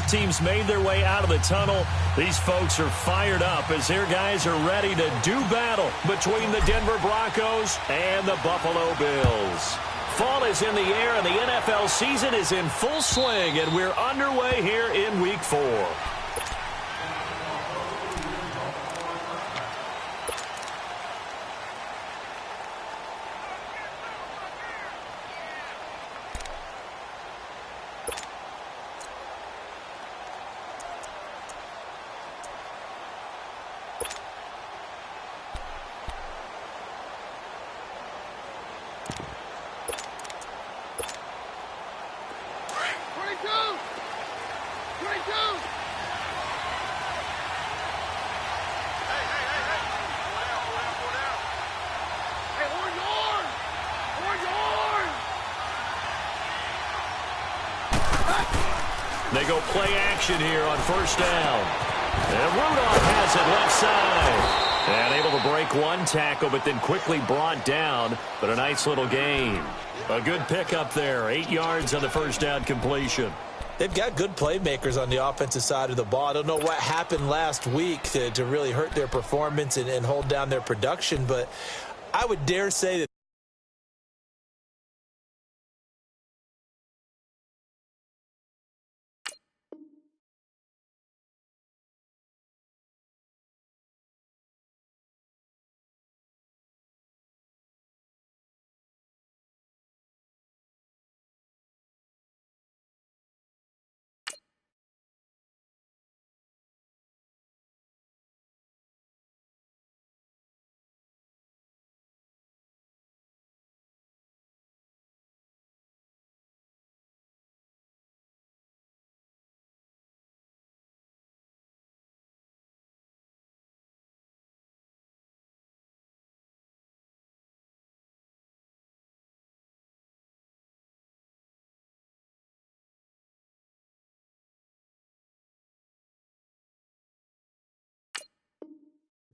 Both teams made their way out of the tunnel. These folks are fired up as their guys are ready to do battle between the Denver Broncos and the Buffalo Bills. Fall is in the air and the NFL season is in full swing, and we're underway here in Week 4. They go play action here on first down. And Rudolph has it left side. And able to break one tackle, but then quickly brought down. But a nice little gain. A good pickup there. 8 yards on the first down completion. They've got good playmakers on the offensive side of the ball. I don't know what happened last week to really hurt their performance and hold down their production, but I would dare say that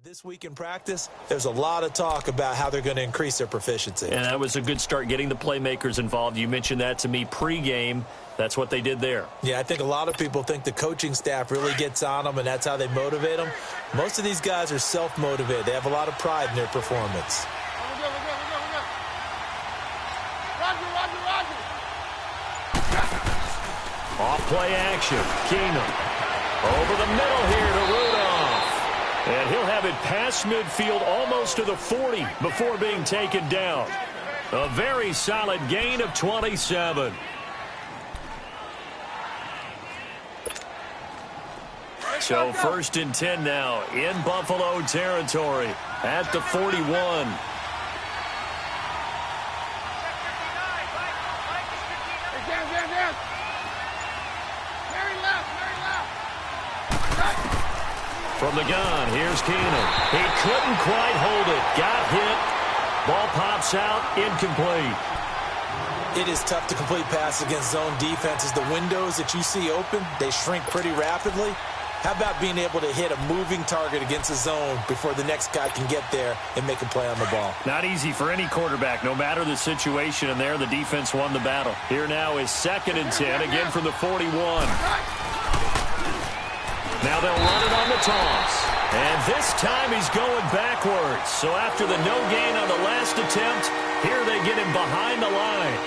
this week in practice, there's a lot of talk about how they're going to increase their proficiency. And that was a good start getting the playmakers involved. You mentioned that to me pregame. That's what they did there. Yeah, I think a lot of people think the coaching staff really gets on them, and that's how they motivate them. Most of these guys are self-motivated. They have a lot of pride in their performance. Off play action. Keenum. Over the middle here to Rudolph. And he'll have it past midfield almost to the 40 before being taken down. A very solid gain of 27. So 1st and 10 now in Buffalo territory at the 41. From the gun, here's Keenum. He couldn't quite hold it. Got hit. Ball pops out, incomplete. It is tough to complete passes against zone defenses. The windows that you see open, they shrink pretty rapidly. How about being able to hit a moving target against a zone before the next guy can get there and make a play on the ball? Not easy for any quarterback, no matter the situation, and there the defense won the battle. Here now is 2nd and 10, again from the 41. Now they'll run it on the toss. And this time he's going backwards. So after the no gain on the last attempt, here they get him behind the line.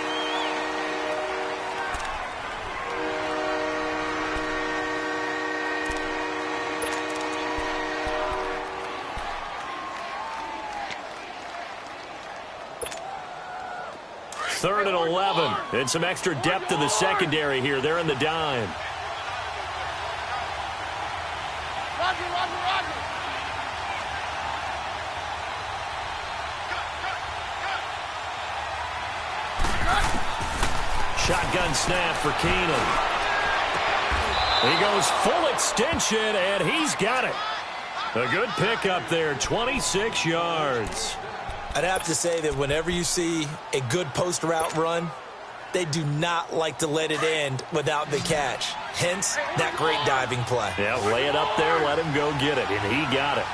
Third and 11. And some extra depth in the secondary here. They're in the dime. Shotgun snap for Keenum. He goes full extension, and he's got it. A good pickup there, 26 yards. I'd have to say that whenever you see a good post route run, they do not like to let it end without the catch. Hence, that great diving play. Yeah, lay it up there, let him go get it, and he got it.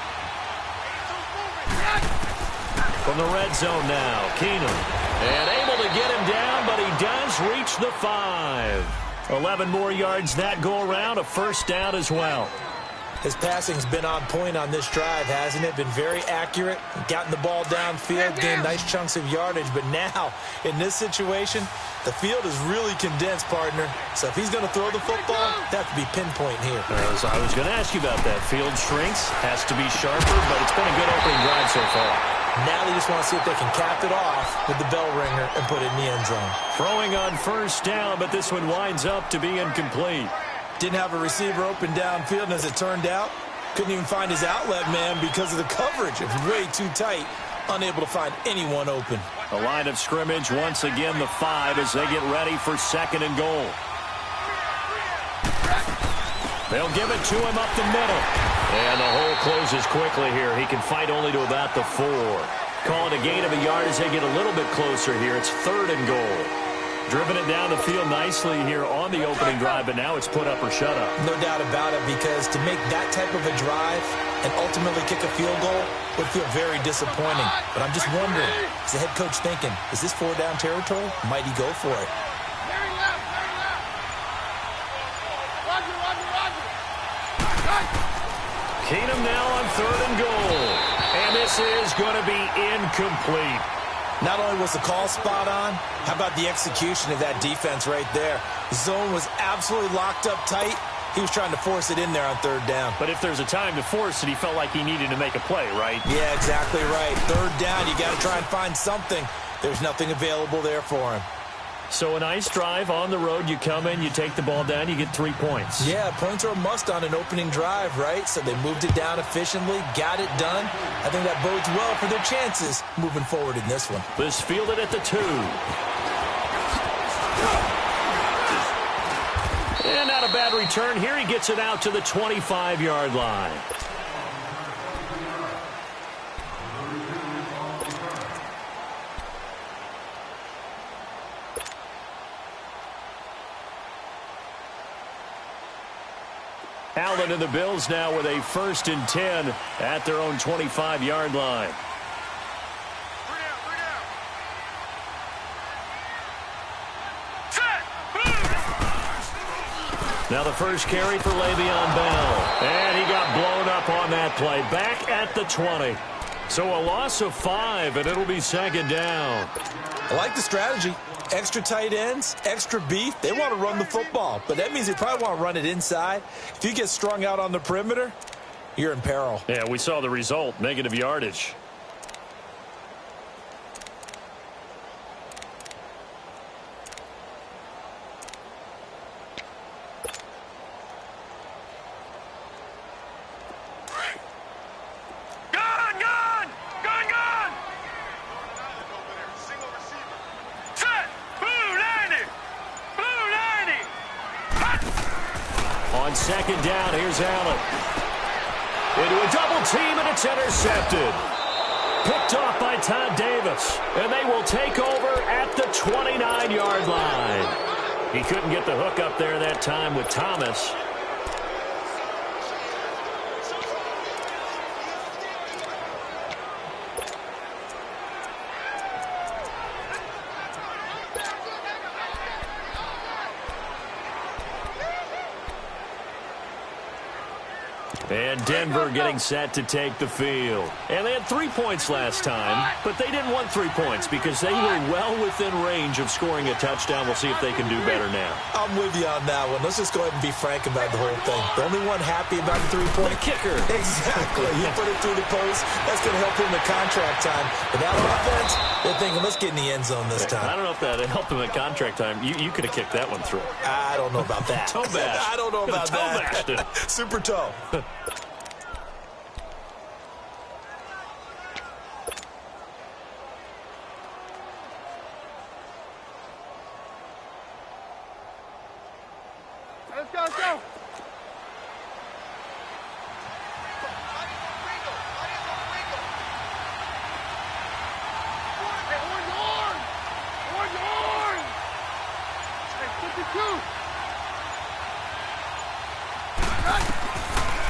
From the red zone now, Keenum. And able to get him down, but he does reach the 5. 11 more yards that go around, a first down as well. His passing's been on point on this drive, hasn't it? Been very accurate, gotten the ball downfield, gained nice chunks of yardage. But now, in this situation, the field is really condensed, partner. So if he's going to throw the football, that have to be pinpoint here. I was going to ask you about that. Field shrinks, has to be sharper, but it's been a good opening drive so far. Now they just want to see if they can cap it off with the bell ringer and put it in the end zone. Throwing on first down, but this one winds up to be incomplete. Didn't have a receiver open downfield, and as it turned out, couldn't even find his outlet man because of the coverage. It was way too tight, unable to find anyone open. The line of scrimmage, once again, the 5 as they get ready for 2nd and goal. They'll give it to him up the middle. And the hole closes quickly here. He can fight only to about the 4. Call it a gain of a yard as they get a little bit closer here. It's 3rd and goal. Driven it down the field nicely here on the opening drive, but now it's put up or shut up. No doubt about it, because to make that type of a drive and ultimately kick a field goal would feel very disappointing. But I'm just wondering, is the head coach thinking, is this 4-down territory? Might he go for it? Keenum now on 3rd and goal. And this is going to be incomplete. Not only was the call spot on, how about the execution of that defense right there? The zone was absolutely locked up tight. He was trying to force it in there on 3rd down. But if there's a time to force it, he felt like he needed to make a play, right? Yeah, exactly right. 3rd down, you got to try and find something. There's nothing available there for him. So a nice drive on the road. You come in, you take the ball down, you get 3 points. Yeah, points are a must on an opening drive, right? So they moved it down efficiently, got it done. I think that bodes well for their chances moving forward in this one. This fielded at the 2. And not a bad return here. He gets it out to the 25-yard line. Allen and the Bills now with a 1st and 10 at their own 25-yard line. Now the first carry for Le'Veon Bell. And he got blown up on that play. Back at the 20. So a loss of 5, and it'll be 2nd down. I like the strategy. Extra tight ends, extra beef. They want to run the football, but that means they probably want to run it inside. If you get strung out on the perimeter, you're in peril. Yeah, we saw the result, negative yardage. On 2nd down, here's Allen. Into a double team, and it's intercepted. Picked off by Todd Davis. And they will take over at the 29-yard line. He couldn't get the hook up there that time with Thomas. And Denver getting set to take the field. And they had 3 points last time, but they didn't want 3 points because they were well within range of scoring a touchdown. We'll see if they can do better now. I'm with you on that one. Let's just go ahead and be frank about the whole thing. The only one happy about the 3-point kicker. Exactly. You put it through the post. That's going to help him in contract time. But that offense, they're thinking, let's get in the end zone this time. I don't know if that helped him at contract time. You could have kicked that one through. I don't know about that. Toe bash. I don't know about that. Toe Super toe. Let's go.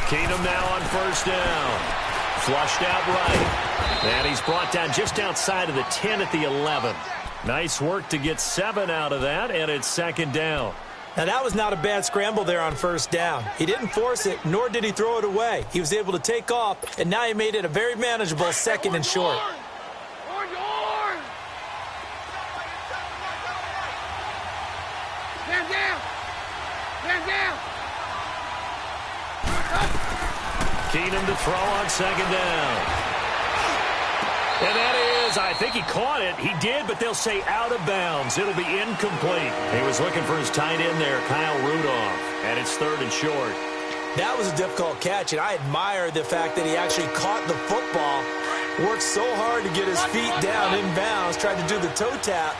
Keenum now on 1st down. Flushed out right. And he's brought down just outside of the 10 at the 11. Nice work to get 7 out of that, and it's 2nd down. Now, that was not a bad scramble there on first down. He didn't force it, nor did he throw it away. He was able to take off, and now he made it a very manageable 2nd and short. Keenan to throw on 2nd down. And that is, I think he caught it. He did, but they'll say out of bounds. It'll be incomplete. He was looking for his tight end there, Kyle Rudolph, and it's 3rd and short. That was a difficult catch, and I admire the fact that he actually caught the football, worked so hard to get his feet down in bounds, tried to do the toe tap.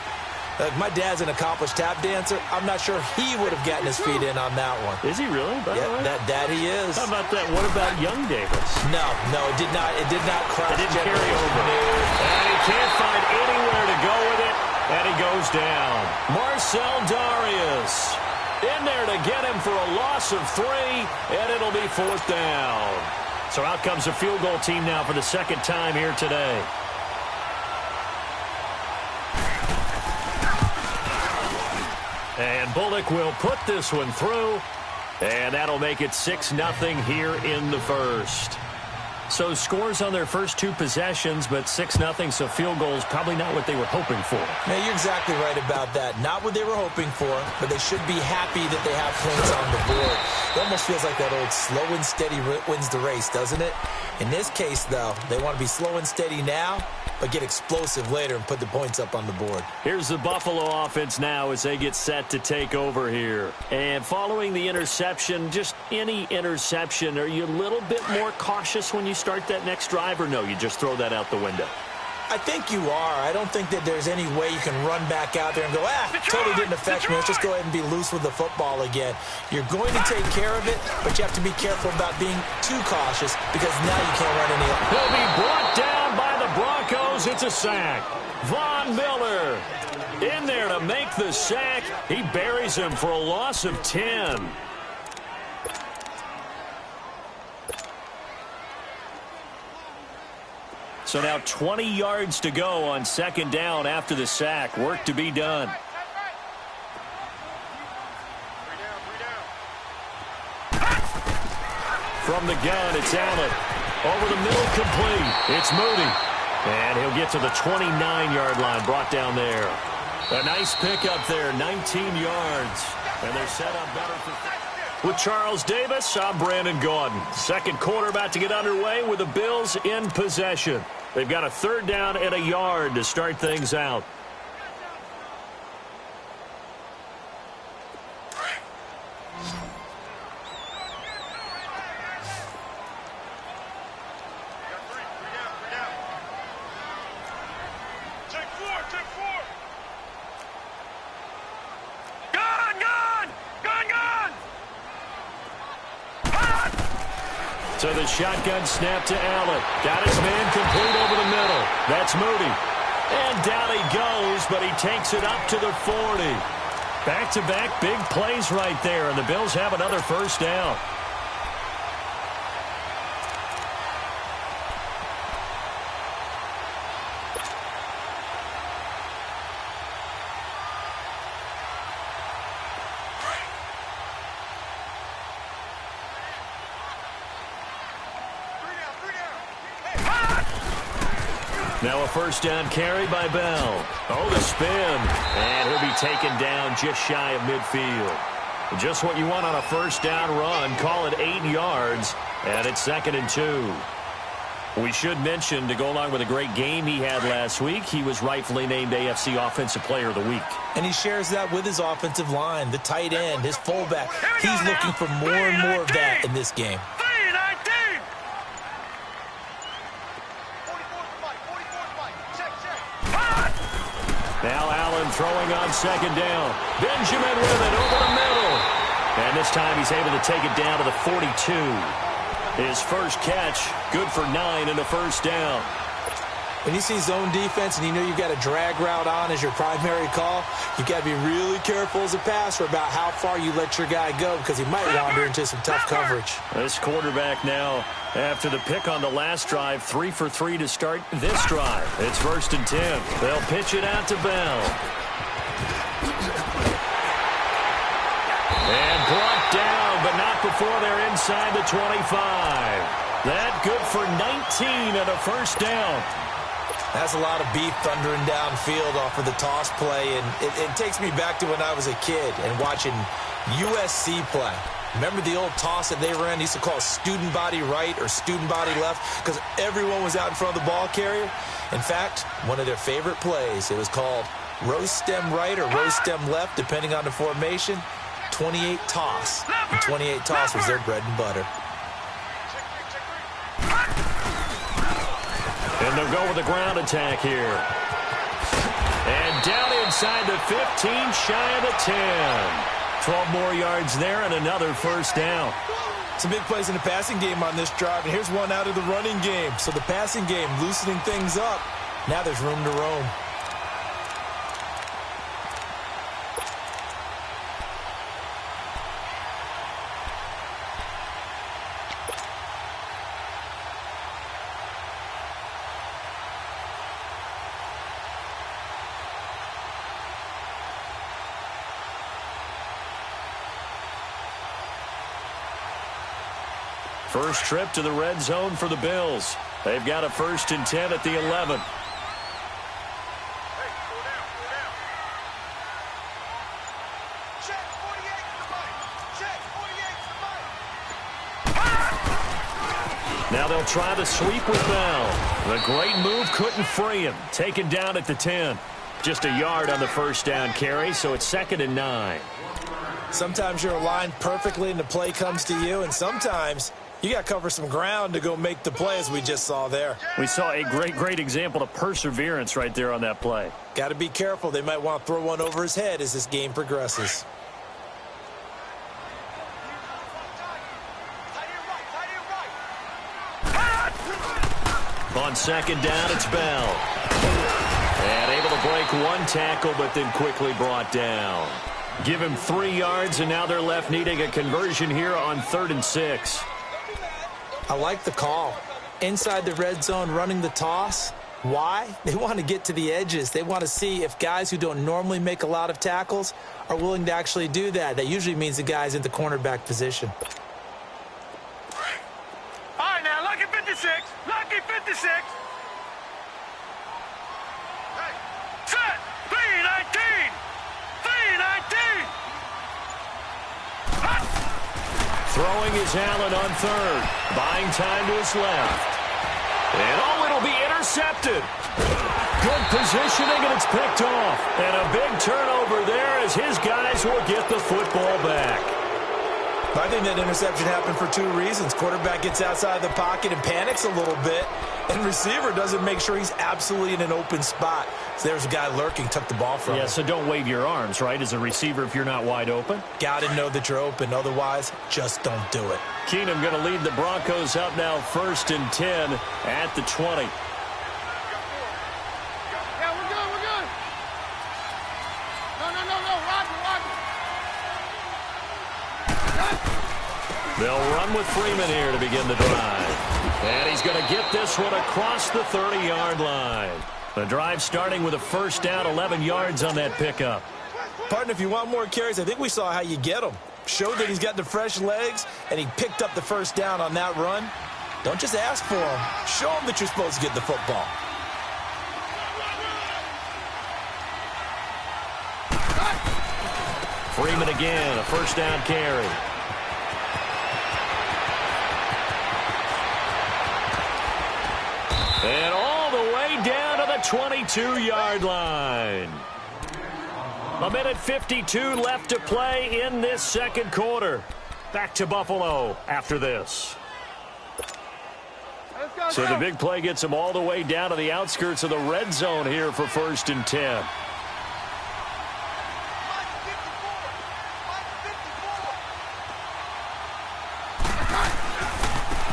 My dad's an accomplished tap dancer. I'm not sure he would have gotten his feet in on that one. Is he really? Yeah, that he is. How about that? What about young Davis? No, it did not. It did not cross. It didn't carry over. And he can't find anywhere to go with it, and he goes down. Marcel Darius in there to get him for a loss of 3, and it'll be 4th down. So out comes the field goal team now for the 2nd time here today. And Bullock will put this one through, and that'll make it 6-0 here in the first. So scores on their first 2 possessions, but 6-0, so field goals probably not what they were hoping for. Yeah, you're exactly right about that. Not what they were hoping for, but they should be happy that they have points on the board. It almost feels like that old slow and steady wins the race, doesn't it? In this case, though, they want to be slow and steady now, but get explosive later and put the points up on the board. Here's the Buffalo offense now as they get set to take over here. And following the interception, just any interception, are you a little bit more cautious when you start that next drive, or no, you just throw that out the window? I think you are. I don't think that there's any way you can run back out there and go, totally didn't affect me. Let's just go ahead and be loose with the football again. You're going to take care of it, but you have to be careful about being too cautious because now you can't run any. He'll be brought down by the Broncos. It's a sack. Von Miller in there to make the sack. He buries him for a loss of 10. So now 20 yards to go on 2nd down after the sack. Work to be done. From the gun, it's Allen. Over the middle, complete. It's Moody. And he'll get to the 29-yard line, brought down there. A nice pickup there, 19 yards. And they're set up better for... With Charles Davis, I'm Brandon Gaudin. 2nd quarter about to get underway with the Bills in possession. They've got a 3rd down and a yard to start things out. So the shotgun snap to Allen. Got his man complete over the middle. That's Moody. And down he goes, but he takes it up to the 40. Back-to-back big plays right there, and the Bills have another 1st down. Now a 1st down carry by Bell. Oh, the spin. And he'll be taken down just shy of midfield. Just what you want on a 1st down run. Call it 8 yards. And it's 2nd and 2. We should mention, to go along with a great game he had last week, he was rightfully named AFC Offensive Player of the Week. And he shares that with his offensive line, the tight end, his fullback. He's looking for more and more of that in this game. Now Allen throwing on 2nd down. Benjamin with it over the middle. And this time he's able to take it down to the 42. His first catch, good for 9 and a 1st down. When you see zone defense and you know you've got a drag route on as your primary call, you've got to be really careful as a passer about how far you let your guy go because he might wander into some tough coverage. This quarterback now, after the pick on the last drive, 3 for 3 to start this drive. It's 1st and 10. They'll pitch it out to Bell. before they're inside the 25. That good for 19 and a first down. That's a lot of beef thundering downfield off of the toss play, and it takes me back to when I was a kid and watching USC play. Remember the old toss that they ran? They used to call student body right or student body left because everyone was out in front of the ball carrier. In fact, one of their favorite plays, it was called roast stem right or roast stem left, depending on the formation. 28 toss. And 28 toss was their bread and butter. And they'll go with the ground attack here. And down inside the 15, shy of the 10. 12 more yards there and another first down. Some big plays in the passing game on this drive, and here's one out of the running game. So the passing game loosening things up. Now there's room to roam. First trip to the red zone for the Bills. They've got a 1st and 10 at the 11. Now they'll try the sweep with Bell. The great move couldn't free him. Taken down at the 10. Just a yard on the first down carry, so it's 2nd and 9. Sometimes you're aligned perfectly and the play comes to you, and sometimes you got to cover some ground to go make the play, as we just saw there. We saw a great example of perseverance right there on that play. Got to be careful. They might want to throw one over his head as this game progresses. On 2nd down, it's Bell. And able to break one tackle, but then quickly brought down. Give him 3 yards, and now they're left needing a conversion here on 3rd and 6. I like the call. Inside the red zone, running the toss. Why? They want to get to the edges. They want to see if guys who don't normally make a lot of tackles are willing to actually do that. That usually means the guy's in the cornerback position. All right, now, lucky 56. Lucky 56. Hey. Set. 3-19. 3-19. Throwing is Allen on 3rd. Buying time to his left. And it'll be intercepted. Good positioning, and it's picked off. And a big turnover there as his guys will get the football back. I think that interception happened for 2 reasons. Quarterback gets outside the pocket and panics a little bit, and receiver doesn't make sure he's absolutely in an open spot. So there's a guy lurking, took the ball from him. Yeah, so don't wave your arms, right, as a receiver if you're not wide open. Got to know that you're open. Otherwise, just don't do it. Keenum going to lead the Broncos up now 1st and 10 at the 20. Yeah, we're good, we're good. No, Roger. They'll run with Freeman here to begin the drive. And he's going to get this one across the 30-yard line. The drive starting with a first down, 11 yards on that pickup. Partner, if you want more carries, I think we saw how you get them. Showed that he's got the fresh legs, and he picked up the first down on that run. Don't just ask for him. Show him that you're supposed to get the football. Freeman again, a first down carry. And all the way down to the 22-yard line. 1:52 left to play in this second quarter. Back to Buffalo after this. So the big play gets them all the way down to the outskirts of the red zone here for 1st and 10.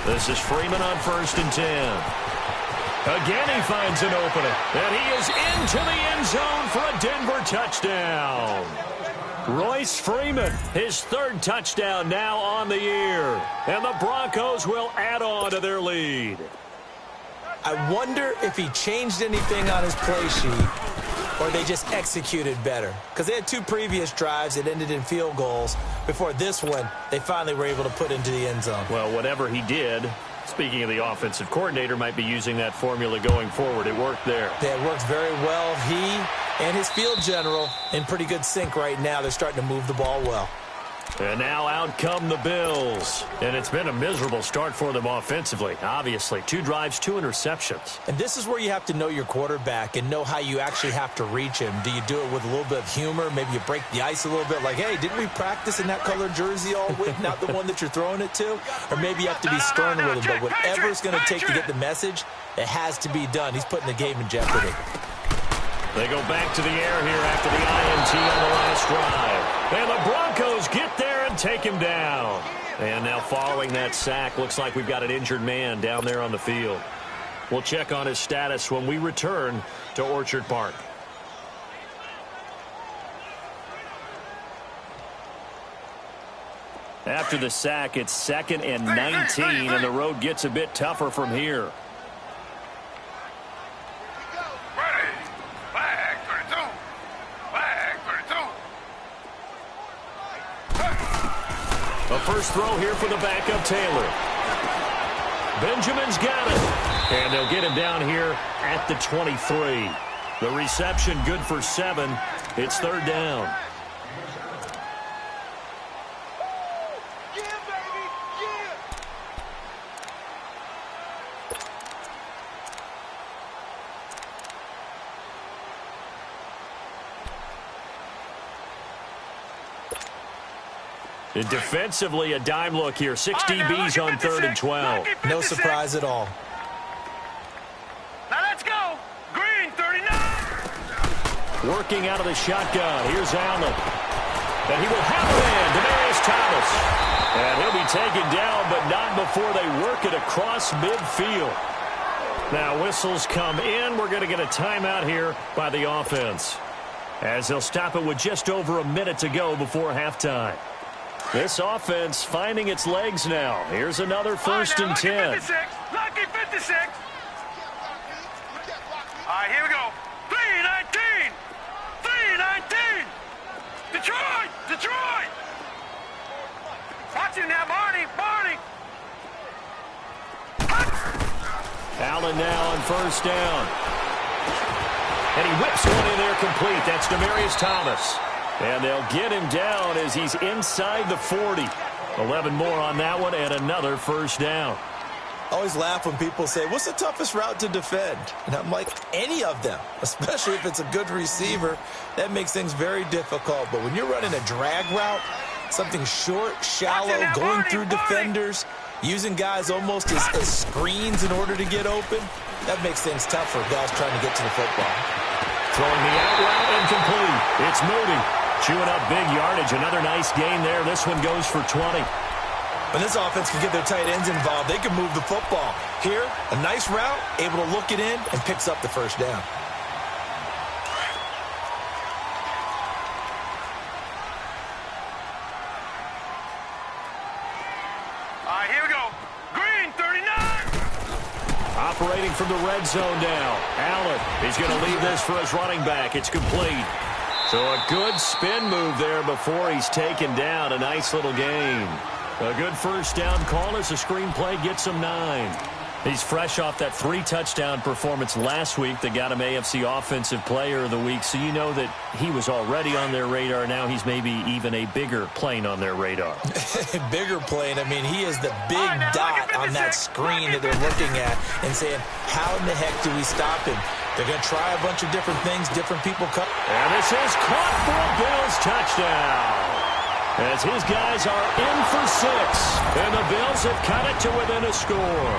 This is Freeman on 1st and 10. Again, he finds an opening, and he is into the end zone for a Denver touchdown. Royce Freeman, his 3rd touchdown now on the year, and the Broncos will add on to their lead. I wonder if he changed anything on his play sheet or they just executed better? Because they had 2 previous drives that ended in field goals. Before this one, they finally were able to put into the end zone. Well, whatever he did, speaking of the offensive coordinator, might be using that formula going forward. It worked there. Yeah, it works very well. He and his field general in pretty good sync right now. They're starting to move the ball well. And now out come the Bills. And it's been a miserable start for them offensively. Obviously, 2 drives, 2 interceptions. And this is where you have to know your quarterback and know how you actually have to reach him. Do you do it with a little bit of humor? Maybe you break the ice a little bit like, hey, didn't we practice in that colored jersey all week? Not the one that you're throwing it to? Or maybe you have to be stern with him. But whatever it's going to take to get the message, it has to be done. He's putting the game in jeopardy. They go back to the air here after the INT on the last drive. And the Broncos get there and take him down. And now following that sack, looks like we've got an injured man down there on the field. We'll check on his status when we return to Orchard Park. After the sack, it's 2nd and 19, and the road gets a bit tougher from here. A first throw here for the backup Taylor. Benjamin's got it. And they'll get him down here at the 23. The reception good for 7. It's 3rd down. And defensively, a dime look here. 6 DBs on 3rd and 12. No surprise at all. Now let's go. Green, 39. Working out of the shotgun. Here's Allen. And he will have it in. Demaryius Thomas. And he'll be taken down, but not before they work it across midfield. Now whistles come in. We're going to get a timeout here by the offense, as they'll stop it with just over a minute to go before halftime. This offense finding its legs now. Here's another 1st and 10. Lucky 56. All right, here we go. 3-19. 3-19. Detroit. Detroit. Watch him now, Barney. Barney. Allen now on 1st down. And he whips one in there complete. That's Demaryius Thomas. And they'll get him down as he's inside the 40. 11 more on that one and another 1st down. I always laugh when people say, what's the toughest route to defend? And I'm like, any of them, especially if it's a good receiver. That makes things very difficult. But when you're running a drag route, something short, shallow, going through defenders, using guys almost as screens in order to get open, that makes things tough for guys trying to get to the football. Throwing the out route incomplete. It's Moody. Chewing up big yardage. Another nice gain there. This one goes for 20. When this offense can get their tight ends involved, they can move the football. Here, a nice route, able to look it in, and picks up the 1st down. All right, here we go. Green, 39. Operating from the red zone now. Allen, he's going to leave this for his running back. It's complete. So a good spin move there before he's taken down. A nice little gain. A good 1st down call as the screenplay gets him 9. He's fresh off that 3-touchdown performance last week that got him AFC Offensive Player of the Week. So you know that he was already on their radar. Now he's maybe even a bigger plane on their radar. Bigger plane. I mean, he is the big dot on that screen that they're looking at and saying, how in the heck do we stop him? They're going to try a bunch of different things, different people cut. And this is caught for a Bills touchdown, as his guys are in for 6. And the Bills have cut it to within a score.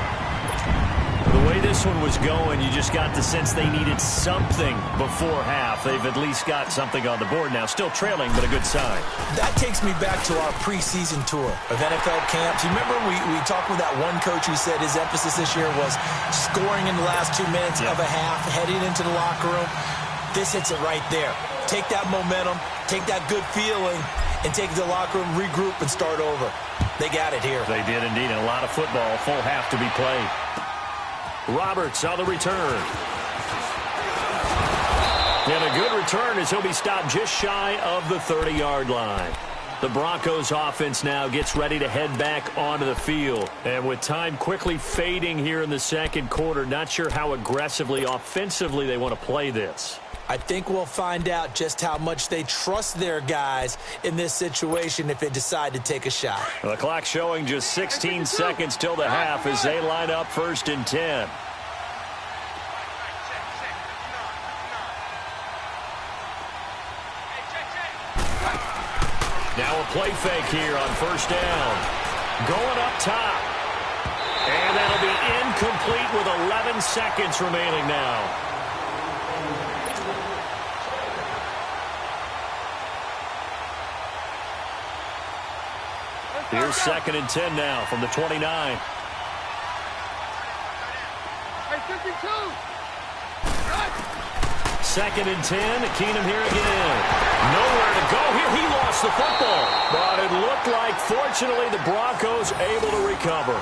The way this one was going, you just got the sense they needed something before half. They've at least got something on the board now. Still trailing, but a good sign. That takes me back to our preseason tour of NFL camps. You remember we talked with that one coach who said his emphasis this year was scoring in the last 2 minutes of a half, heading into the locker room. This hits it right there. Take that momentum, take that good feeling, and take it to the locker room, regroup, and start over. They got it here. They did indeed, and a lot of football, full half to be played. Roberts on the return. And a a good return as he'll be stopped just shy of the 30-yard line. The Broncos offense now gets ready to head back onto the field. And with time quickly fading here in the second quarter, not sure how aggressively, offensively they want to play this. I think we'll find out just how much they trust their guys in this situation if they decide to take a shot. The clock showing just 16 seconds till the half as they line up 1st and 10. Now a play fake here on 1st down. Going up top. And that'll be incomplete with 11 seconds remaining now. Here's 2nd and 10 now from the 29. Second and 10. Keenum here again. Nowhere to go here. He lost the football. But it looked like, fortunately, the Broncos able to recover.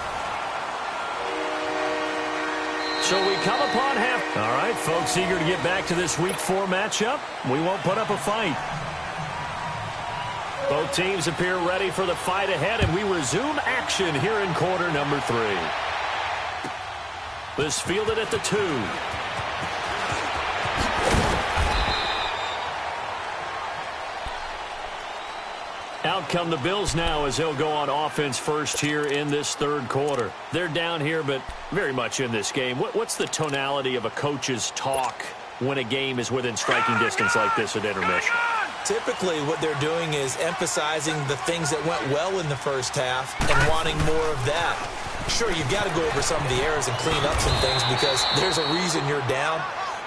So we come upon half. All right, folks, eager to get back to this Week 4 matchup. We won't put up a fight. Both teams appear ready for the fight ahead, and we resume action here in quarter number 3. This fielded at the 2. Out come the Bills now as they'll go on offense first here in this 3rd quarter. They're down here, but very much in this game. What's the tonality of a coach's talk when a game is within striking distance like this at intermission? Typically, what they're doing is emphasizing the things that went well in the first half and wanting more of that. Sure, you've got to go over some of the errors and clean up some things because there's a reason you're down.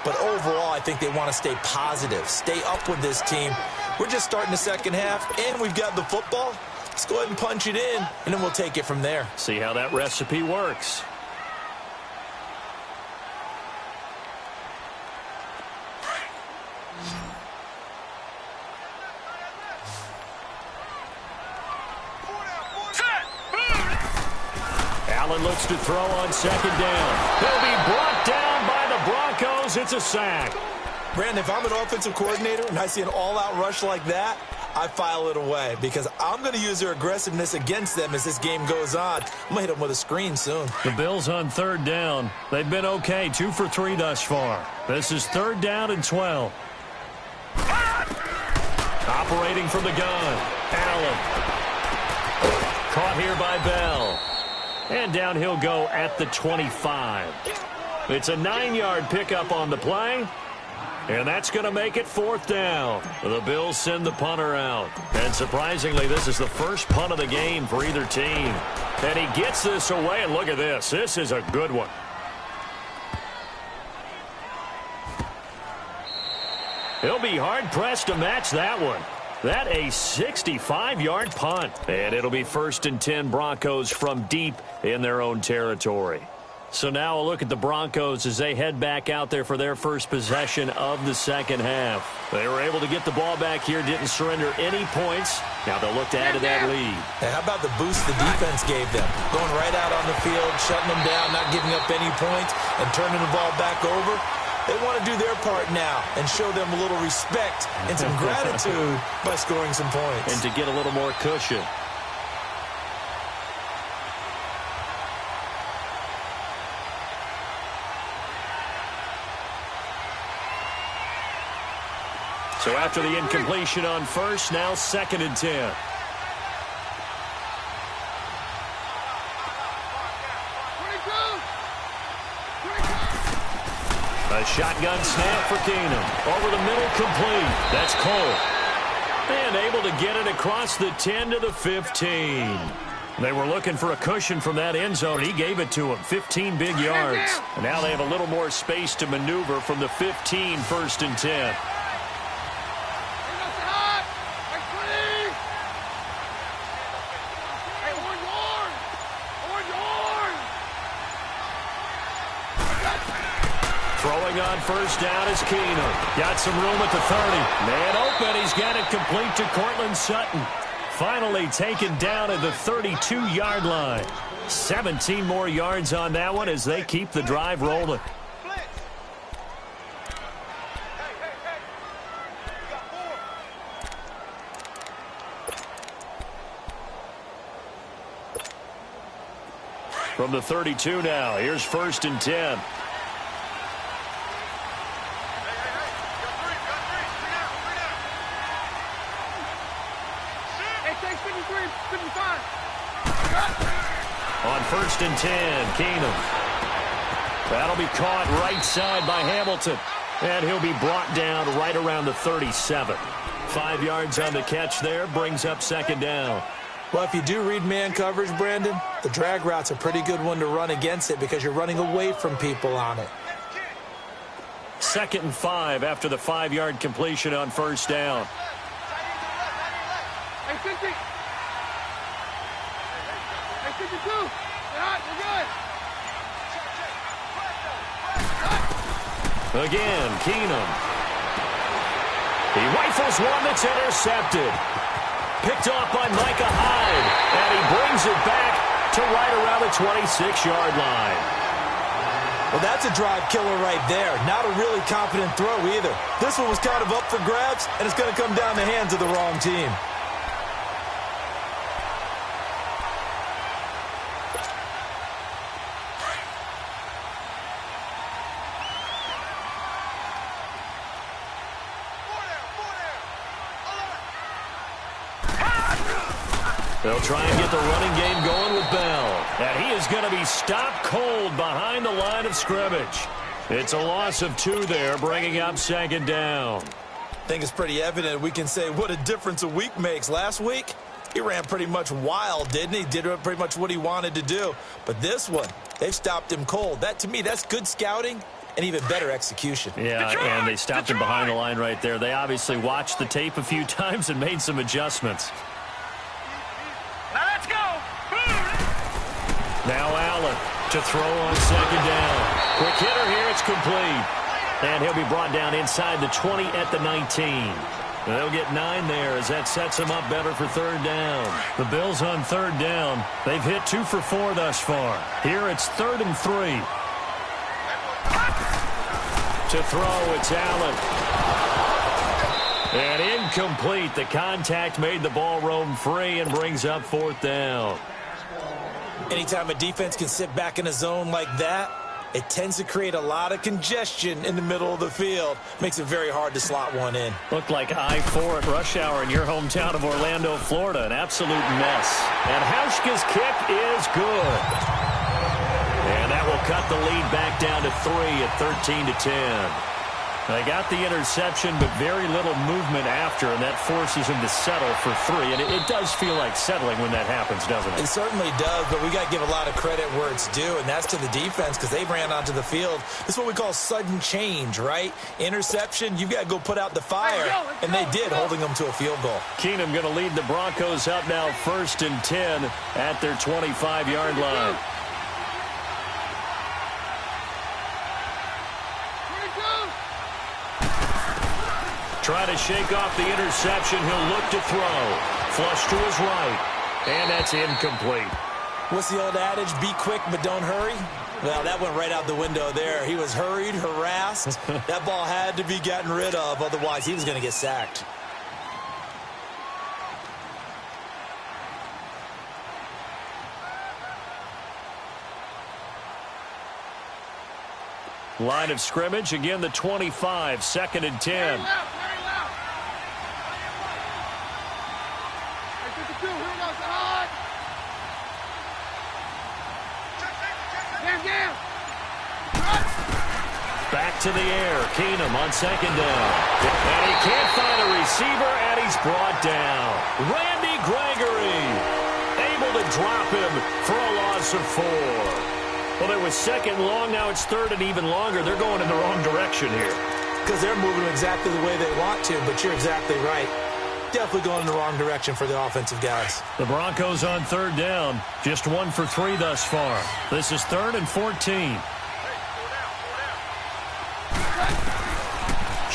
But overall, I think they want to stay positive, stay up with this team. We're just starting the second half, and we've got the football. Let's go ahead and punch it in, and then we'll take it from there. See how that recipe works. Allen looks to throw on 2nd down. He'll be brought down by the Broncos. It's a sack. Brandon, if I'm an offensive coordinator and I see an all-out rush like that, I file it away because I'm going to use their aggressiveness against them as this game goes on. I'm going to hit them with a screen soon. The Bills on 3rd down. They've been okay, 2 for 3 thus far. This is 3rd down and 12. Operating from the gun, Allen. Caught here by Bell. And down he'll go at the 25. It's a 9-yard pickup on the play. And that's going to make it 4th down. The Bills send the punter out. And surprisingly, this is the first punt of the game for either team. And he gets this away, and look at this. This is a good one. He'll be hard-pressed to match that one. That a 65-yard punt. And it'll be 1st and 10 Broncos from deep in their own territory. So now a look at the Broncos as they head back out there for their first possession of the second half. They were able to get the ball back here, didn't surrender any points. Now they'll look to add to that lead. Hey, how about the boost the defense gave them? Going right out on the field, shutting them down, not giving up any points, and turning the ball back over. They want to do their part now and show them a little respect and some gratitude by scoring some points. And to get a little more cushion. So after the incompletion on 1st, now 2nd and 10. A shotgun snap for Keenum. Over the middle, complete. That's Cole. And able to get it across the 10 to the 15. They were looking for a cushion from that end zone. He gave it to him. 15 big yards. And now they have a little more space to maneuver from the 15, 1st and 10. Throwing on 1st down is Keenum. Got some room at the 30. Man open. He's got it complete to Cortland Sutton. Finally taken down at the 32-yard line. 17 more yards on that one as they keep the drive rolling. From the 32 now, here's 1st and 10. On 1st and 10, Keenum. That'll be caught right side by Hamilton. And he'll be brought down right around the 37. 5 yards on the catch there, brings up 2nd down. Well, if you do read man coverage, Brandon, the drag route's a pretty good one to run against it because you're running away from people on it. 2nd and 5 after the 5-yard completion on 1st down. Again, Keenum. He rifles one that's intercepted. Picked off by Micah Hyde. And he brings it back to right around the 26-yard line. Well, that's a drive killer right there. Not a really confident throw either. This one was kind of up for grabs, and it's going to come down the hands of the wrong team. They'll try and get the running game going with Bell. And he is going to be stopped cold behind the line of scrimmage. It's a loss of 2 there, bringing up 2nd down. I think it's pretty evident we can say what a difference a week makes. Last week, he ran pretty much wild, didn't he? Did pretty much what he wanted to do. But this one, they've stopped him cold. That, to me, that's good scouting and even better execution. Yeah, and they stopped him behind the line right there. They obviously watched the tape a few times and made some adjustments. Now Allen to throw on 2nd down. Quick hitter here, it's complete. And he'll be brought down inside the 20 at the 19. They'll get 9 there as that sets them up better for 3rd down. The Bills on 3rd down. They've hit 2 for 4 thus far. Here it's 3rd and 3. To throw, it's Allen. And incomplete. The contact made the ball roam free and brings up 4th down. Anytime a defense can sit back in a zone like that, it tends to create a lot of congestion in the middle of the field. Makes it very hard to slot one in. Looked like I-4 at rush hour in your hometown of Orlando, Florida. An absolute mess. And Hauschka's kick is good. And that will cut the lead back down to 3 at 13-10. They got the interception, but very little movement after, and that forces him to settle for 3. And it does feel like settling when that happens, doesn't it? It certainly does, but we got to give a lot of credit where it's due, and that's to the defense because they ran onto the field. This is what we call sudden change, right? Interception, you've got to go put out the fire, and they did, holding them to a field goal. Keenum going to lead the Broncos up now 1st and 10 at their 25-yard line. Try to shake off the interception. He'll look to throw. Flush to his right. And that's incomplete. What's the old adage? Be quick, but don't hurry. Well, that went right out the window there. He was hurried, harassed. That ball had to be gotten rid of. Otherwise, he was going to get sacked. Line of scrimmage. Again, the 25. 2nd and 10. Back to the air. Keenum on 2nd down. And he can't find a receiver, and he's brought down. Randy Gregory able to drop him for a loss of 4. Well, there was 2nd long. Now it's 3rd and even longer. They're going in the wrong direction here. Because they're moving exactly the way they want to, but you're exactly right. Definitely going in the wrong direction for the offensive guys. The Broncos on 3rd down. Just 1 for 3 thus far. This is 3rd and 14.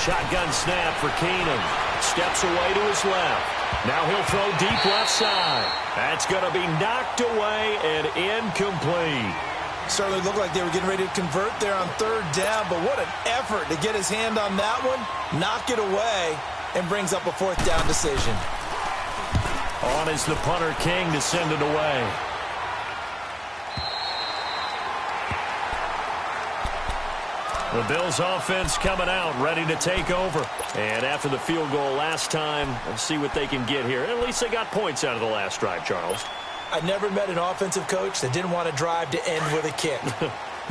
Shotgun snap for Keenum. Steps away to his left. Now he'll throw deep left side. That's going to be knocked away and incomplete. Certainly looked like they were getting ready to convert there on 3rd down, but what an effort to get his hand on that one, knock it away, and brings up a 4th down decision. On is the punter King to send it away. The Bills offense coming out, ready to take over. And after the field goal last time, let's see what they can get here. At least they got points out of the last drive, Charles. I never met an offensive coach that didn't want to drive to end with a kick.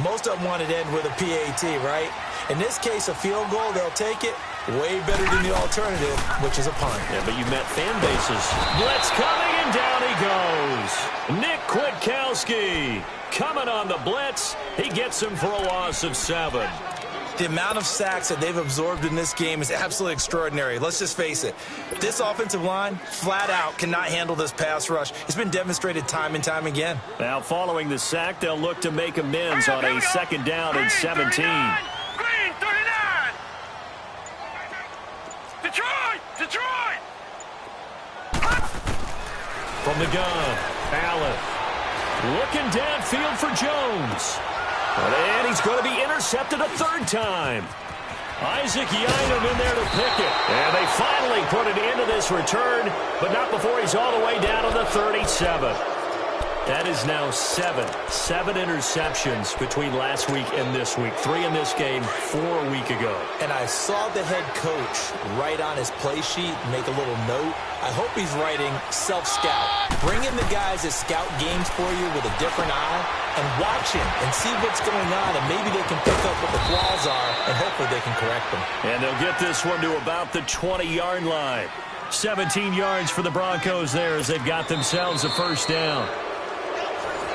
Most of them wanted to end with a PAT, right? In this case, a field goal, they'll take it. Way better than the alternative, which is a punt. Yeah, but you met fan bases. Blitz coming, and down he goes. Nick Kwiatkowski coming on the blitz. He gets him for a loss of 7. The amount of sacks that they've absorbed in this game is absolutely extraordinary. Let's just face it. This offensive line, flat out, cannot handle this pass rush. It's been demonstrated time and time again. Now, following the sack, they'll look to make amends on a second down and 17. Green, 39. Detroit! From the gun, Allen. Looking downfield for Jones. And he's going to be intercepted a third time. i-kee10's in there to pick it. And they finally put an end to this return, but not before he's all the way down to the 37. That is now 7 interceptions between last week and this week. 3 in this game, 4 a week ago. And I saw the head coach write on his play sheet, make a little note. I hope he's writing self-scout. Bring in the guys that scout games for you with a different eye and watch him and see what's going on, and maybe they can pick up what the flaws are, and hopefully they can correct them. And they'll get this one to about the 20-yard line. 17 yards for the Broncos there as they've got themselves a first down.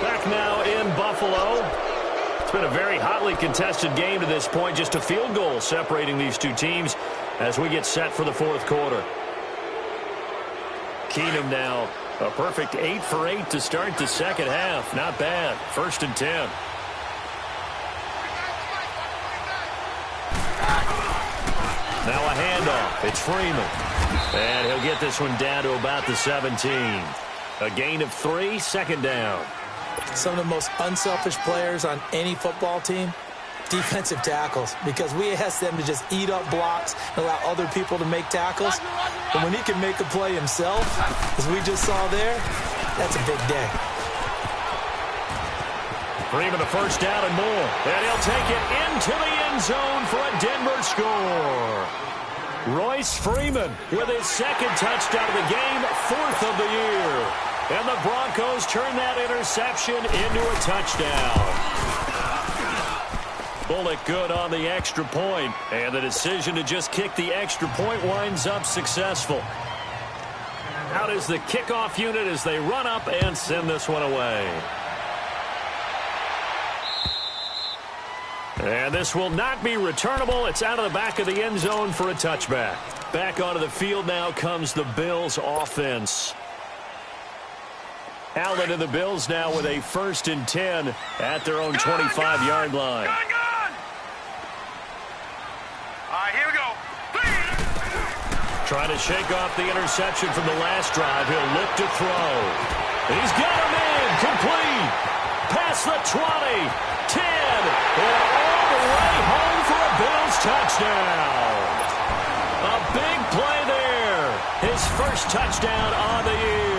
Back now in Buffalo. It's been a very hotly contested game to this point. Just a field goal separating these two teams as we get set for the fourth quarter. Keenum now a perfect 8 for 8 to start the second half. Not bad. 1st and 10. Now a handoff. It's Freeman. And he'll get this one down to about the 17. A gain of 3, second down. Some of the most unselfish players on any football team, defensive tackles, because we ask them to just eat up blocks and allow other people to make tackles. But when he can make a play himself, as we just saw there, that's a big day. Freeman a first down and more. And he'll take it into the end zone for a Denver score. Royce Freeman with his second touchdown of the game, 4th of the year. And the Broncos turn that interception into a touchdown. Bullock good on the extra point, and the decision to just kick the extra point winds up successful. Out is the kickoff unit as they run up and send this one away. And this will not be returnable. It's out of the back of the end zone for a touchback. Back onto the field now comes the Bills offense. Allen and the Bills now with a 1st and 10 at their own 25-yard line. Gun! All right, here we go. Trying to shake off the interception from the last drive. He'll look to throw. He's got him in. Complete. Past the 20. 10. And all the way home for a Bills touchdown. A big play there. His first touchdown on the year.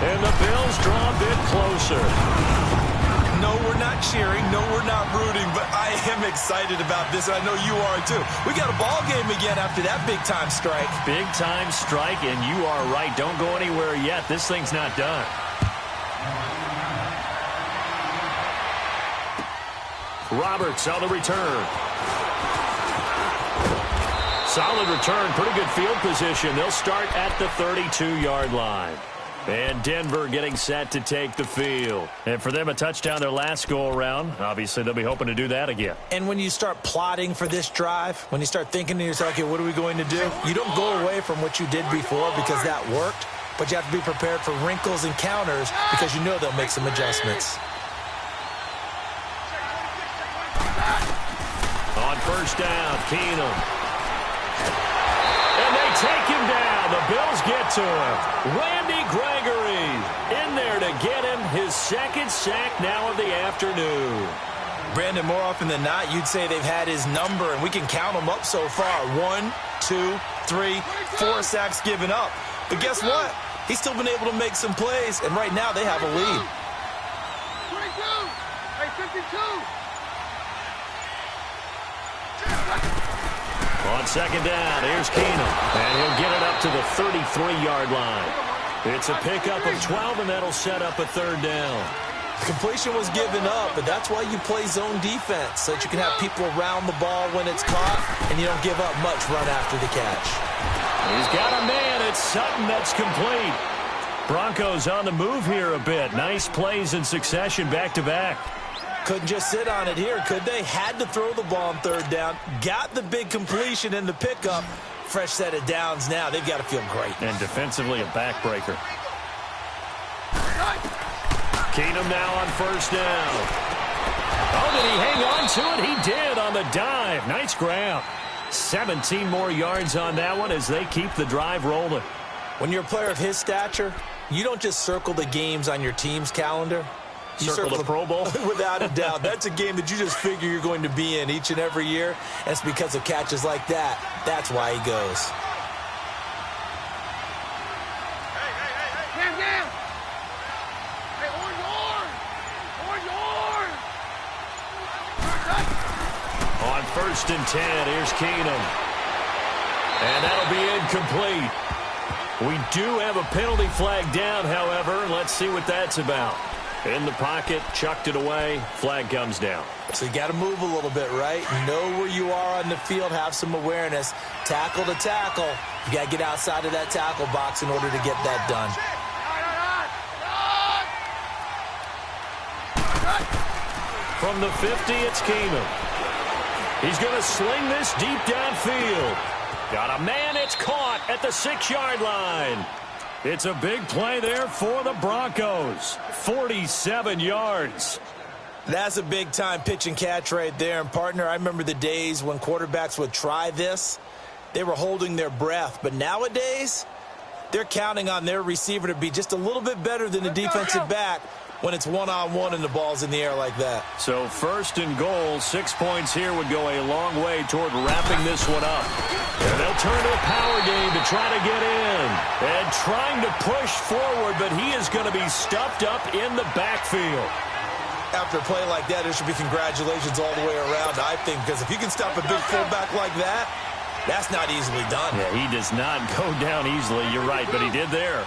And the Bills draw a bit closer. No, we're not cheering. No, we're not rooting. But I am excited about this. I know you are, too. We got a ball game again after that big-time strike. Big-time strike, and you are right. Don't go anywhere yet. This thing's not done. Roberts on the return. Solid return. Pretty good field position. They'll start at the 32-yard line. And Denver getting set to take the field. And for them, a touchdown their last go-around. Obviously, they'll be hoping to do that again. And when you start plotting for this drive, when you start thinking to yourself, okay, what are we going to do? You don't go away from what you did before because that worked, but you have to be prepared for wrinkles and counters because you know they'll make some adjustments. On first down, Keenum. And they take him down. The Bills get to him. Randy Gregory in there to get him his second sack now of the afternoon. Brandon, more often than not, you'd say they've had his number, and we can count them up so far. 1, 2, 3, 4 sacks given up. But guess what? He's still been able to make some plays, and right now they have a lead. 22. Hey, 52. On second down, here's Keenum. And he'll get it up to the 33-yard line. It's a pickup of 12, and that'll set up a third down. Completion was given up, but that's why you play zone defense, so that you can have people around the ball when it's caught, and you don't give up much run after the catch. He's got a man. It's Sutton. That's complete. Broncos on the move here a bit. Nice plays in succession back-to-back. Couldn't just sit on it here, could they? Had to throw the ball on third down. Got the big completion in the pickup. Fresh set of downs now. They've got to feel great. And defensively, a backbreaker. Keenum now on first down. Oh, did he hang on to it? He did on the dive. Nice grab. 17 more yards on that one as they keep the drive rolling. When you're a player of his stature, you don't just circle the games on your team's calendar. You circle the Pro Bowl? Without a doubt. That's a game that you just figure you're going to be in each and every year. And it's because of catches like that. That's why he goes. On first and 10, here's Keenum. And that'll be incomplete. We do have a penalty flag down, however. Let's see what that's about. In the pocket, chucked it away, flag comes down. So you got to move a little bit, right? Know where you are on the field, have some awareness. Tackle to tackle. You got to get outside of that tackle box in order to get that done. From the 50, it's Keenum. He's going to sling this deep downfield. Got a man, it's caught at the 6-yard line. It's a big play there for the Broncos. 47 yards. That's a big-time pitch and catch right there. And, partner, I remember the days when quarterbacks would try this. They were holding their breath. But nowadays, they're counting on their receiver to be just a little bit better than the defensive back when it's one-on-one and the ball's in the air like that. So first and goal, 6 points here would go a long way toward wrapping this one up. And they'll turn to a power game to try to get in. And trying to push forward, but he is going to be stuffed up in the backfield. After a play like that, there should be congratulations all the way around, I think, because if you can stop a big fullback like that, that's not easily done. Yeah, he does not go down easily. You're right, but he did there.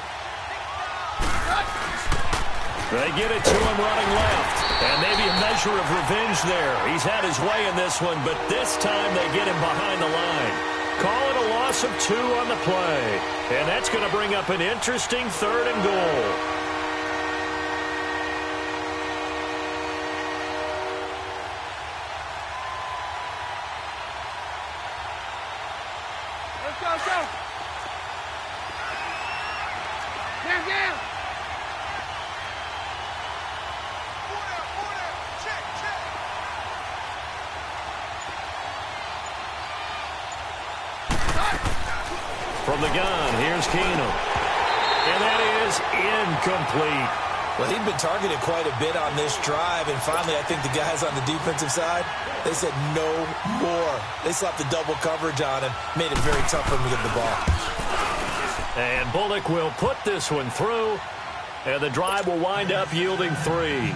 They get it to him running left. And maybe a measure of revenge there. He's had his way in this one, but this time they get him behind the line. Call it a loss of 2 on the play. And that's going to bring up an interesting third and goal. Let's go. Down. From the gun, here's Keenum. And that is incomplete. Well, he'd been targeted quite a bit on this drive, and finally I think the guys on the defensive side, they said no more. They slapped the double coverage on him, made it very tough for him to get the ball. And Bullock will put this one through, and the drive will wind up yielding 3.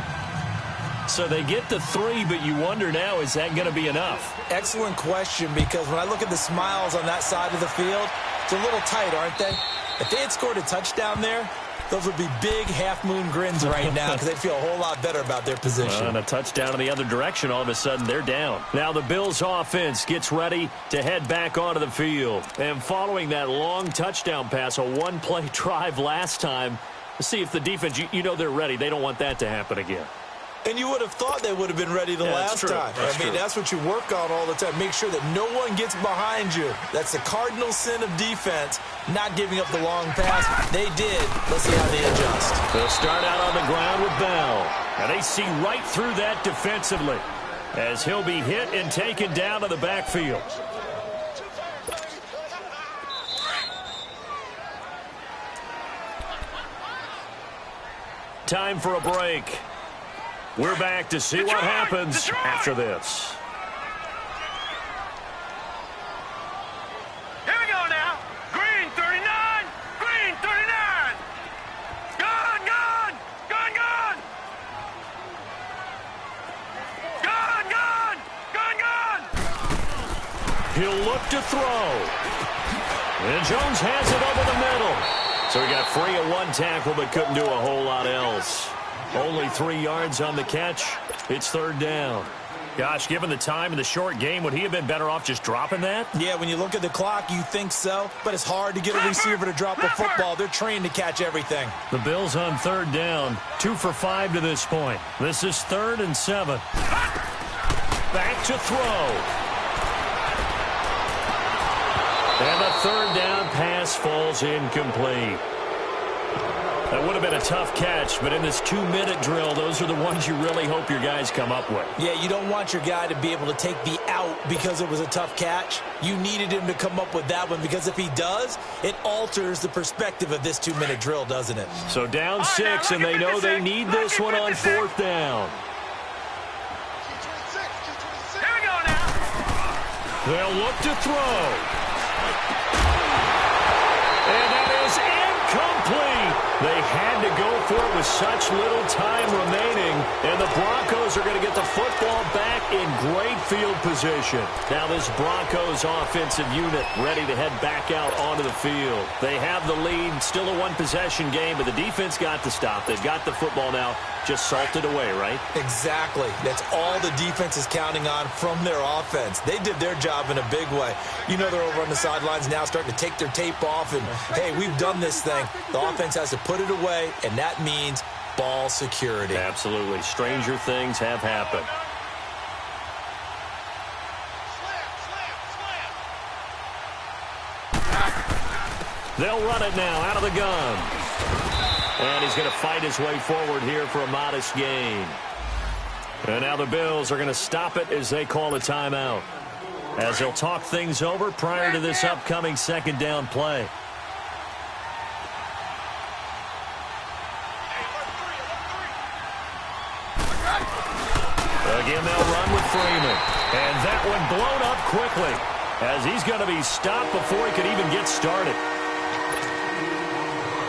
So they get the 3, but you wonder now, is that going to be enough? Excellent question, because when I look at the smiles on that side of the field, it's a little tight, aren't they? If they had scored a touchdown there, those would be big half-moon grins right now because they'd feel a whole lot better about their position. And a touchdown in the other direction, all of a sudden they're down. Now the Bills offense gets ready to head back onto the field. And following that long touchdown pass, a one-play drive last time, let's see if the defense, you know they're ready. They don't want that to happen again. And you would have thought they would have been ready the last time. That's what you work on all the time. Make sure that no one gets behind you. That's the cardinal sin of defense, not giving up the long pass. They did. Let's see how they adjust. They'll start out on the ground with Bell. And they see right through that defensively as he'll be hit and taken down to the backfield. Time for a break. We're back to see what happens after this. Here we go now. Green 39. Green 39. Gun. Gun. Gun. Gun. Gun. Gun. Gun. Gun. He'll look to throw. And Jones has it over the middle. So he got free of one tackle but couldn't do a whole lot else. Only 3 yards on the catch. It's third down. Gosh, given the time in the short game, would he have been better off just dropping that? Yeah, when you look at the clock, you think so. But it's hard to get a receiver to drop a football. They're trained to catch everything. The Bills on third down. 2 for 5 to this point. This is 3rd and 7. Back to throw. And the third down pass falls incomplete. That would have been a tough catch, but in this 2-minute drill, those are the ones you really hope your guys come up with. Yeah, you don't want your guy to be able to take the out because it was a tough catch. You needed him to come up with that one because if he does, it alters the perspective of this 2-minute drill, doesn't it? So down 6, and they know they need this one on 4th down. Here we go now. They'll look to throw. And that is incomplete. They had to go for it with such little time remaining, and the Broncos are going to get the football back in great field position. Now this Broncos offensive unit ready to head back out onto the field. They have the lead, still a one-possession game, but the defense got to stop. They've got the football now, just salted away, right? Exactly. That's all the defense is counting on from their offense. They did their job in a big way. You know they're over on the sidelines now starting to take their tape off, and, hey, we've done this thing. The offense has to put it away, and that means ball security. Absolutely. Stranger things have happened. They'll run it now out of the gun. And he's going to fight his way forward here for a modest gain. And now the Bills are going to stop it as they call a timeout, as they'll talk things over prior to this upcoming second down play. Again, they'll run with Freeman. And that one blown up quickly, as he's going to be stopped before he could even get started.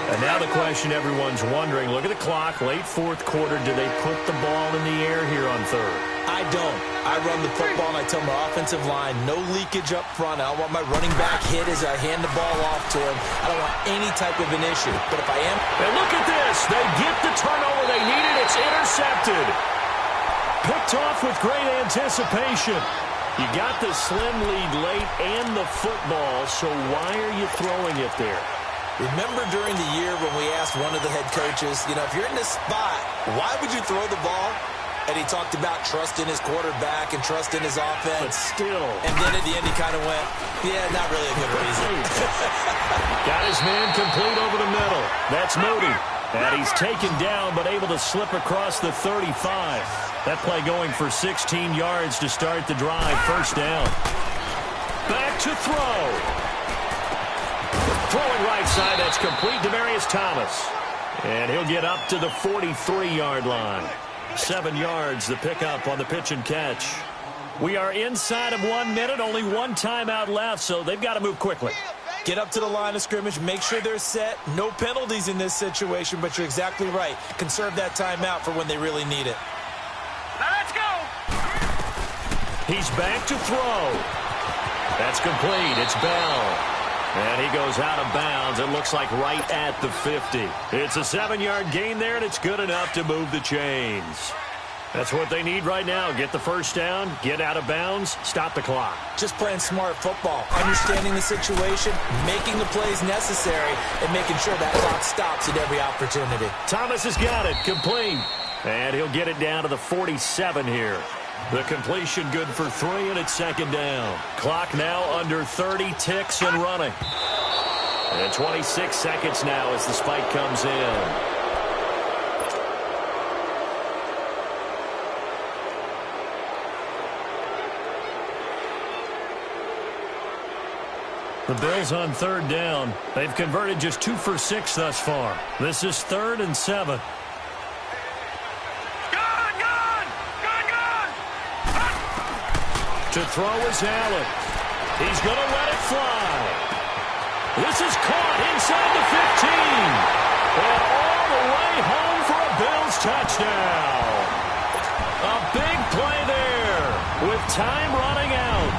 And now the question everyone's wondering, look at the clock, late 4th quarter, do they put the ball in the air here on 3rd? I don't. I run the football, and I tell my offensive line, no leakage up front. I don't want my running back hit as I hand the ball off to him. I don't want any type of an issue. But if I am... And look at this. They get the turnover they needed. It's intercepted. Picked off with great anticipation. You got the slim lead late and the football, so why are you throwing it there? Remember during the year when we asked one of the head coaches, you know, if you're in this spot, why would you throw the ball? And he talked about trust in his quarterback and trust in his offense. But still. And then at the end he kind of went, yeah, not really a good reason. Got his man complete over the middle. That's Moody. And he's taken down but able to slip across the 35. That play going for 16 yards to start the drive. First down. Back to throw. Throwing right side, that's complete. Demaryius Thomas. And he'll get up to the 43-yard line. 7 yards, the pickup on the pitch and catch. We are inside of 1 minute, only one timeout left, so they've got to move quickly. Get up to the line of scrimmage, make sure they're set. No penalties in this situation, but you're exactly right. Conserve that timeout for when they really need it. Now let's go. He's back to throw. That's complete. It's Bell. And he goes out of bounds. It looks like right at the 50. It's a 7-yard gain there, and it's good enough to move the chains. That's what they need right now. Get the first down, get out of bounds, stop the clock. Just playing smart football, understanding the situation, making the plays necessary, and making sure that clock stops at every opportunity. Thomas has got it, complete. And he'll get it down to the 47 here. The completion good for 3, and it's second down. Clock now under 30 ticks and running. And 26 seconds now as the spike comes in. The Bills on third down. They've converted just 2 for 6 thus far. This is 3rd and 7. To throw is Allen. He's going to let it fly. This is caught inside the 15. And all the way home for a Bills touchdown. A big play there with time running out.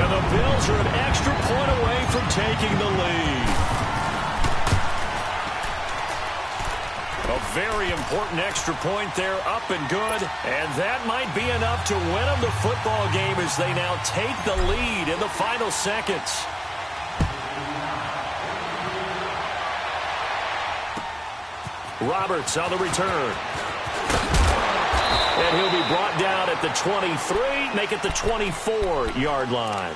And the Bills are an extra point away from taking the lead. A very important extra point there, up and good. And that might be enough to win them the football game as they now take the lead in the final seconds. Roberts on the return. And he'll be brought down at the 23, make it the 24-yard line.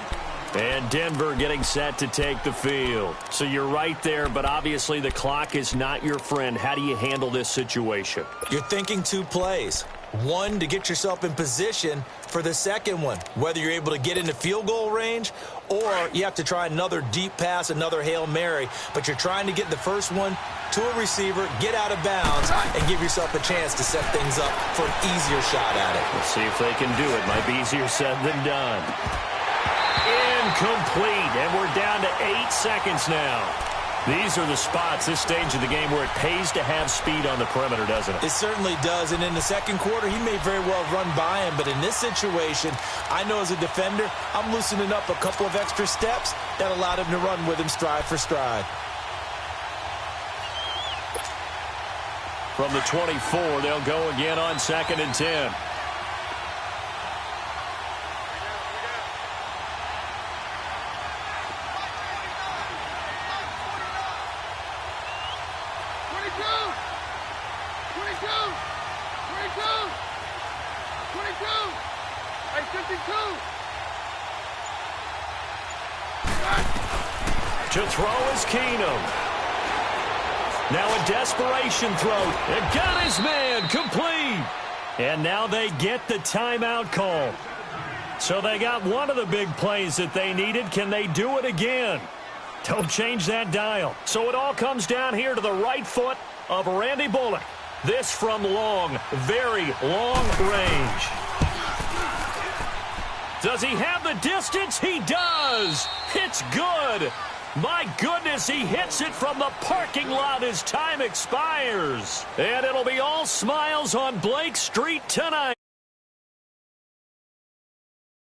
And Denver getting set to take the field. So you're right there, but obviously the clock is not your friend. How do you handle this situation? You're thinking two plays. One, to get yourself in position for the second one, whether you're able to get into field goal range or you have to try another deep pass, another Hail Mary, but you're trying to get the first one to a receiver, get out of bounds, and give yourself a chance to set things up for an easier shot at it. Let's see if they can do it. Might be easier said than done. Incomplete, and we're down to 8 seconds now. These are the spots, this stage of the game, where it pays to have speed on the perimeter, doesn't it? It certainly does, and in the second quarter, he may very well run by him, but in this situation, I know as a defender, I'm loosening up a couple of extra steps that allowed him to run with him stride for stride. From the 24, they'll go again on 2nd and 10. To throw is Keenum. Now a desperation throw. And got his man complete. And now they get the timeout call. So they got one of the big plays that they needed. Can they do it again? Don't change that dial. So it all comes down here to the right foot of Randy Bullock. This from long, very long range. Does he have the distance? He does. It's good. My goodness, he hits it from the parking lot as time expires. And it'll be all smiles on Blake Street tonight.